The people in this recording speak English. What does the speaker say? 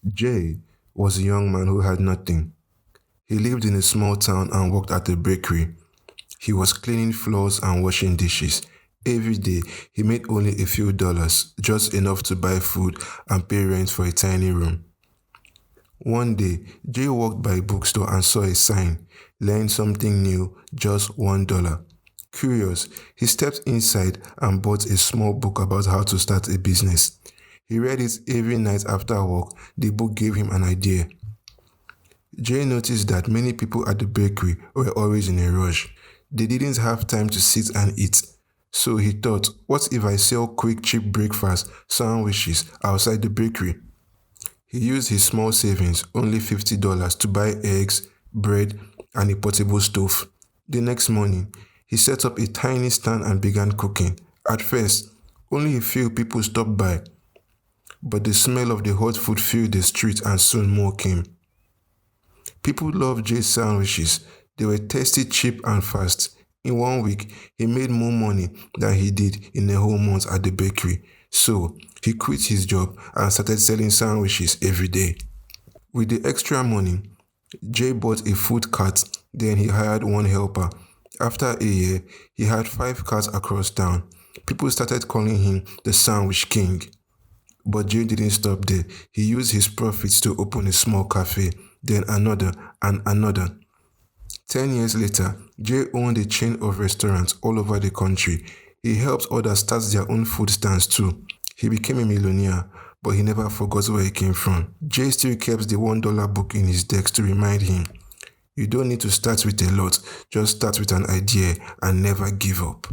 Jay was a young man who had nothing. He lived in a small town and worked at a bakery. He was cleaning floors and washing dishes. Every day, he made only a few dollars, just enough to buy food and pay rent for a tiny room. One day, Jay walked by a bookstore and saw a sign, learn something new, just $1. Curious, he stepped inside and bought a small book about how to start a business. He read it every night after work. The book gave him an idea. Jay noticed that many people at the bakery were always in a rush. They didn't have time to sit and eat. So he thought, what if I sell quick, cheap breakfast sandwiches outside the bakery? He used his small savings, only $50, to buy eggs, bread, and a portable stove. The next morning, he set up a tiny stand and began cooking. At first, only a few people stopped by, but the smell of the hot food filled the street and soon more came. People loved Jay's sandwiches. They were tasty, cheap, and fast. In 1 week, he made more money than he did in a whole month at the bakery. So, he quit his job and started selling sandwiches every day. With the extra money, Jay bought a food cart, then he hired one helper. After a year, he had 5 cars across town. People started calling him the Sandwich King. But Jay didn't stop there. He used his profits to open a small cafe, then another and another. 10 years later, Jay owned a chain of restaurants all over the country. He helped others start their own food stands too. He became a millionaire, but he never forgot where he came from. Jay still kept the $1 book in his desk to remind him, you don't need to start with a lot, just start with an idea and never give up.